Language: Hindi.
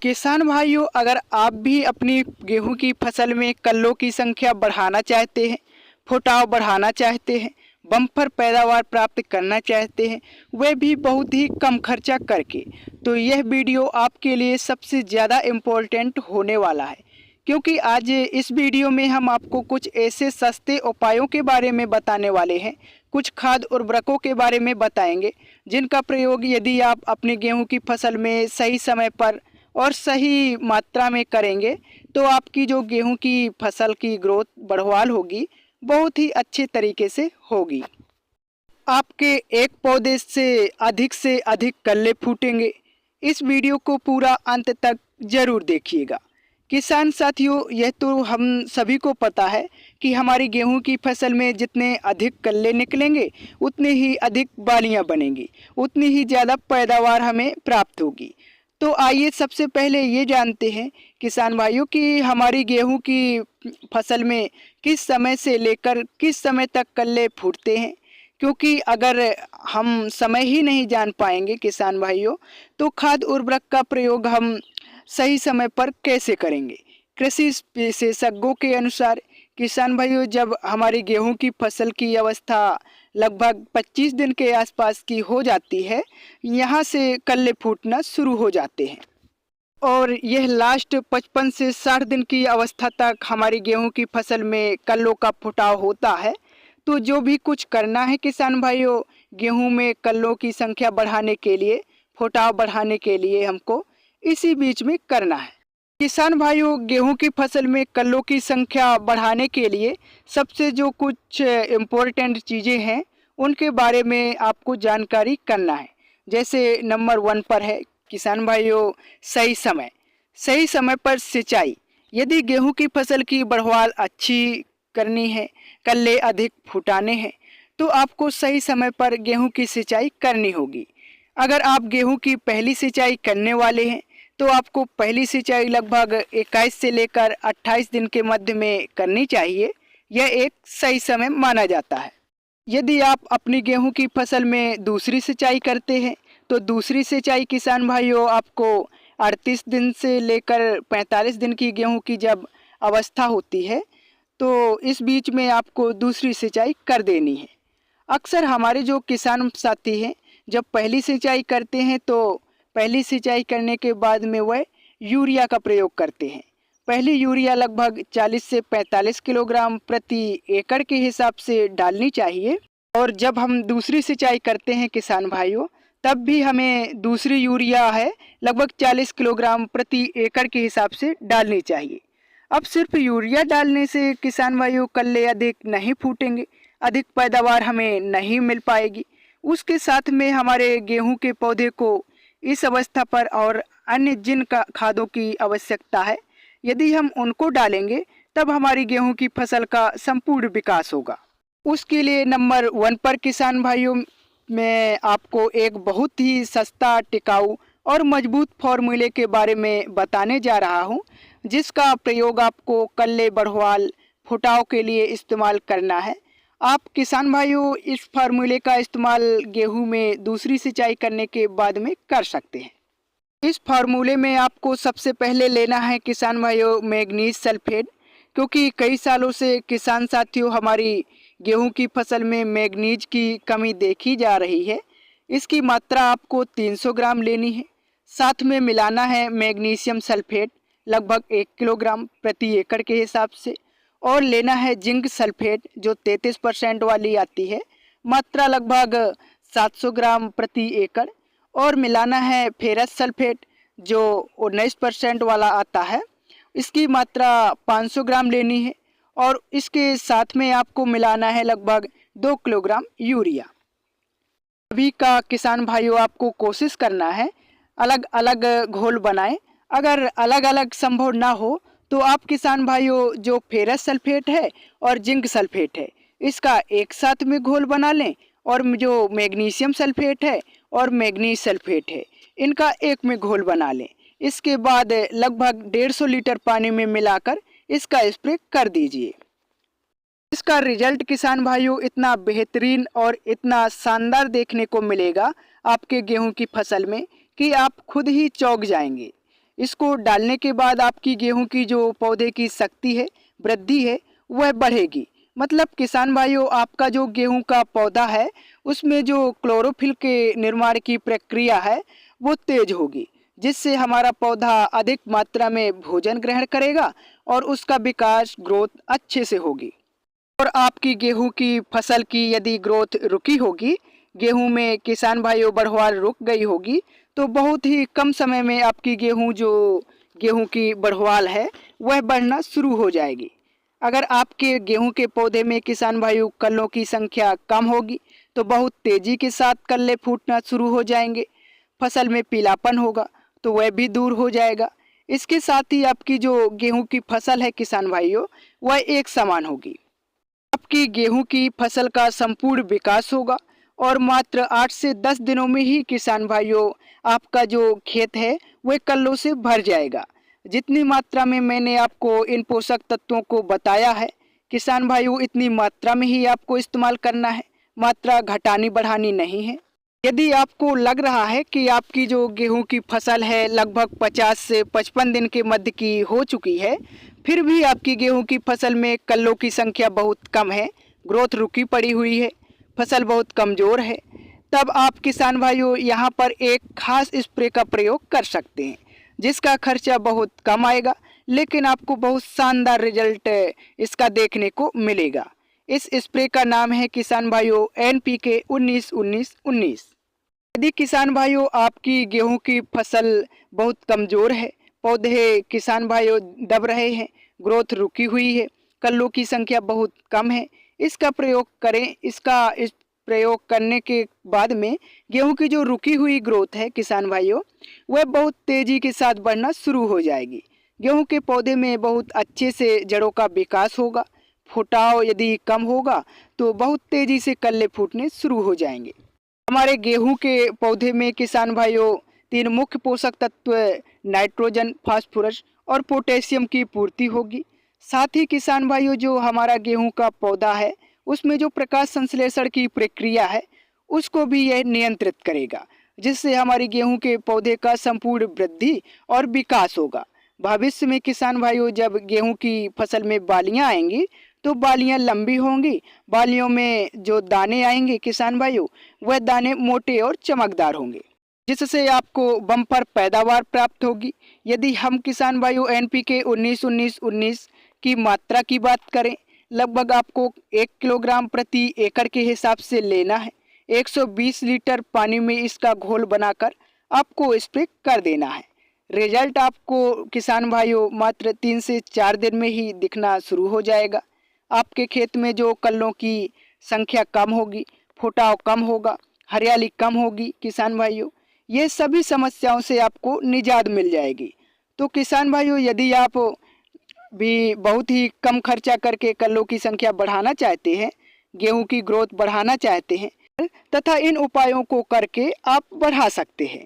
किसान भाइयों, अगर आप भी अपनी गेहूं की फसल में कल्लों की संख्या बढ़ाना चाहते हैं, फुटाव बढ़ाना चाहते हैं, बम्पर पैदावार प्राप्त करना चाहते हैं, वह भी बहुत ही कम खर्चा करके, तो यह वीडियो आपके लिए सबसे ज़्यादा इम्पोर्टेंट होने वाला है। क्योंकि आज इस वीडियो में हम आपको कुछ ऐसे सस्ते उपायों के बारे में बताने वाले हैं, कुछ खाद उर्वरकों के बारे में बताएंगे, जिनका प्रयोग यदि आप अपने गेहूं की फसल में सही समय पर और सही मात्रा में करेंगे तो आपकी जो गेहूं की फसल की ग्रोथ बढ़वाल होगी, बहुत ही अच्छे तरीके से होगी। आपके एक पौधे से अधिक कल्ले फूटेंगे। इस वीडियो को पूरा अंत तक जरूर देखिएगा। किसान साथियों, यह तो हम सभी को पता है कि हमारी गेहूं की फसल में जितने अधिक कल्ले निकलेंगे उतने ही अधिक बालियां बनेंगी, उतनी ही ज़्यादा पैदावार हमें प्राप्त होगी। तो आइए सबसे पहले ये जानते हैं किसान भाइयों कि हमारी गेहूं की फसल में किस समय से लेकर किस समय तक कल्ले फूटते हैं। क्योंकि अगर हम समय ही नहीं जान पाएंगे किसान भाइयों, तो खाद उर्वरक का प्रयोग हम सही समय पर कैसे करेंगे। कृषि विशेषज्ञों के अनुसार किसान भाइयों, जब हमारी गेहूं की फसल की अवस्था लगभग 25 दिन के आसपास की हो जाती है, यहाँ से कल्ले फूटना शुरू हो जाते हैं और यह लास्ट 55 से 60 दिन की अवस्था तक हमारी गेहूं की फसल में कल्लों का फुटाव होता है। तो जो भी कुछ करना है किसान भाइयों, गेहूं में कल्लों की संख्या बढ़ाने के लिए, फुटाव बढ़ाने के लिए हमको इसी बीच में करना है। किसान भाइयों, गेहूं की फसल में कल्लों की संख्या बढ़ाने के लिए सबसे जो कुछ इम्पोर्टेंट चीज़ें हैं उनके बारे में आपको जानकारी करना है। जैसे नंबर 1 पर है किसान भाइयों, सही समय पर सिंचाई। यदि गेहूं की फसल की बढ़वाल अच्छी करनी है, कल्ले अधिक फुटाने हैं, तो आपको सही समय पर गेहूं की सिंचाई करनी होगी। अगर आप गेहूं की पहली सिंचाई करने वाले हैं तो आपको पहली सिंचाई लगभग 21 से लेकर 28 दिन के मध्य में करनी चाहिए। यह एक सही समय माना जाता है। यदि आप अपनी गेहूं की फसल में दूसरी सिंचाई करते हैं तो दूसरी सिंचाई किसान भाइयों आपको 38 दिन से लेकर 45 दिन की गेहूं की जब अवस्था होती है, तो इस बीच में आपको दूसरी सिंचाई कर देनी है। अक्सर हमारे जो किसान साथी हैं, जब पहली सिंचाई करते हैं तो पहली सिंचाई करने के बाद में वह यूरिया का प्रयोग करते हैं। पहली यूरिया लगभग 40 से 45 किलोग्राम प्रति एकड़ के हिसाब से डालनी चाहिए। और जब हम दूसरी सिंचाई करते हैं किसान भाइयों, तब भी हमें दूसरी यूरिया है लगभग 40 किलोग्राम प्रति एकड़ के हिसाब से डालनी चाहिए। अब सिर्फ यूरिया डालने से किसान भाइयों कल्ले अधिक नहीं फूटेंगे, अधिक पैदावार हमें नहीं मिल पाएगी। उसके साथ में हमारे गेहूं के पौधे को इस अवस्था पर और अन्य जिन का खादों की आवश्यकता है, यदि हम उनको डालेंगे तब हमारी गेहूं की फसल का संपूर्ण विकास होगा। उसके लिए नंबर 1 पर किसान भाइयों, मैं आपको एक बहुत ही सस्ता, टिकाऊ और मजबूत फॉर्मूले के बारे में बताने जा रहा हूं, जिसका प्रयोग आपको कल्ले बढ़वाल फुटाव के लिए इस्तेमाल करना है। आप किसान भाइयों इस फार्मूले का इस्तेमाल गेहूं में दूसरी सिंचाई करने के बाद में कर सकते हैं। इस फार्मूले में आपको सबसे पहले लेना है किसान भाइयों मैग्नीज सल्फेट। क्योंकि कई सालों से किसान साथियों हमारी गेहूं की फसल में मैग्नीज की कमी देखी जा रही है। इसकी मात्रा आपको 300 ग्राम लेनी है। साथ में मिलाना है मैग्नीशियम सल्फेट लगभग 1 किलोग्राम प्रति एकड़ के हिसाब से, और लेना है जिंक सल्फेट जो 33% वाली आती है, मात्रा लगभग 700 ग्राम प्रति एकड़, और मिलाना है फेरस सल्फेट जो 19% वाला आता है, इसकी मात्रा 500 ग्राम लेनी है, और इसके साथ में आपको मिलाना है लगभग 2 किलोग्राम यूरिया। अभी का किसान भाइयों आपको कोशिश करना है अलग अलग घोल बनाएं। अगर अलग अलग संभव ना हो तो आप किसान भाइयों जो फेरस सल्फेट है और जिंक सल्फेट है, इसका एक साथ में घोल बना लें, और जो मैग्नीशियम सल्फेट है और मैग्नीज सल्फेट है, इनका एक में घोल बना लें। इसके बाद लगभग 150 लीटर पानी में मिलाकर इसका स्प्रे कर दीजिए। इसका रिजल्ट किसान भाइयों इतना बेहतरीन और इतना शानदार देखने को मिलेगा आपके गेहूं की फसल में कि आप खुद ही चौंक जाएंगे। इसको डालने के बाद आपकी गेहूं की जो पौधे की शक्ति है, वृद्धि है, वह बढ़ेगी। मतलब किसान भाइयों, आपका जो गेहूं का पौधा है उसमें जो क्लोरोफिल के निर्माण की प्रक्रिया है वो तेज होगी, जिससे हमारा पौधा अधिक मात्रा में भोजन ग्रहण करेगा और उसका विकास, ग्रोथ अच्छे से होगी। और आपकी गेहूं की फसल की यदि ग्रोथ रुकी होगी, गेहूं में किसान भाइयों बढ़वार रुक गई होगी, तो बहुत ही कम समय में आपकी गेहूं की बढ़वाल है वह बढ़ना शुरू हो जाएगी। अगर आपके गेहूं के पौधे में किसान भाइयों कल्लों की संख्या कम होगी तो बहुत तेजी के साथ कल्ले फूटना शुरू हो जाएंगे। फसल में पीलापन होगा तो वह भी दूर हो जाएगा। इसके साथ ही आपकी जो गेहूं की फसल है किसान भाइयों, वह एक समान होगी। आपकी गेहूं की फसल का संपूर्ण विकास होगा और मात्र 8 से 10 दिनों में ही किसान भाइयों आपका जो खेत है वह कल्लों से भर जाएगा। जितनी मात्रा में मैंने आपको इन पोषक तत्वों को बताया है किसान भाइयों, इतनी मात्रा में ही आपको इस्तेमाल करना है, मात्रा घटानी बढ़ानी नहीं है। यदि आपको लग रहा है कि आपकी जो गेहूं की फसल है लगभग 50 से 55 दिन के मध्य की हो चुकी है, फिर भी आपकी गेहूं की फसल में कल्लों की संख्या बहुत कम है, ग्रोथ रुकी पड़ी हुई है, फसल बहुत कमज़ोर है, तब आप किसान भाइयों यहाँ पर एक खास स्प्रे का प्रयोग कर सकते हैं, जिसका खर्चा बहुत कम आएगा लेकिन आपको बहुत शानदार रिजल्ट इसका देखने को मिलेगा। इस स्प्रे का नाम है किसान भाइयों NPK 19-19-19। यदि किसान भाइयों आपकी गेहूं की फसल बहुत कमज़ोर है, पौधे किसान भाइयों दब रहे हैं, ग्रोथ रुकी हुई है, कल्लों की संख्या बहुत कम है, इसका प्रयोग करें। इस प्रयोग करने के बाद में गेहूं की जो रुकी हुई ग्रोथ है किसान भाइयों, वह बहुत तेज़ी के साथ बढ़ना शुरू हो जाएगी। गेहूं के पौधे में बहुत अच्छे से जड़ों का विकास होगा, फुटाव यदि कम होगा तो बहुत तेज़ी से कल्ले फूटने शुरू हो जाएंगे। हमारे गेहूं के पौधे में किसान भाइयों 3 मुख्य पोषक तत्व नाइट्रोजन, फास्फोरस और पोटेशियम की पूर्ति होगी। साथ ही किसान भाइयों जो हमारा गेहूं का पौधा है उसमें जो प्रकाश संश्लेषण की प्रक्रिया है उसको भी यह नियंत्रित करेगा, जिससे हमारी गेहूं के पौधे का संपूर्ण वृद्धि और विकास होगा। भविष्य में किसान भाइयों जब गेहूं की फसल में बालियां आएंगी तो बालियां लंबी होंगी, बालियों में जो दाने आएंगे किसान भाइयों वह दाने मोटे और चमकदार होंगे, जिससे आपको बम्पर पैदावार प्राप्त होगी। यदि हम किसान भाइयों NPK 19-19-19 की मात्रा की बात करें, लगभग आपको 1 किलोग्राम प्रति एकड़ के हिसाब से लेना है। 120 लीटर पानी में इसका घोल बनाकर आपको स्प्रे कर देना है। रिजल्ट आपको किसान भाइयों मात्र 3 से 4 दिन में ही दिखना शुरू हो जाएगा। आपके खेत में जो कल्लों की संख्या कम होगी, फुटाव कम होगा, हरियाली कम होगी किसान भाइयों, ये सभी समस्याओं से आपको निजात मिल जाएगी। तो किसान भाइयों यदि आप भी बहुत ही कम खर्चा करके कल्लों की संख्या बढ़ाना चाहते हैं, गेहूं की ग्रोथ बढ़ाना चाहते हैं, तथा इन उपायों को करके आप बढ़ा सकते हैं।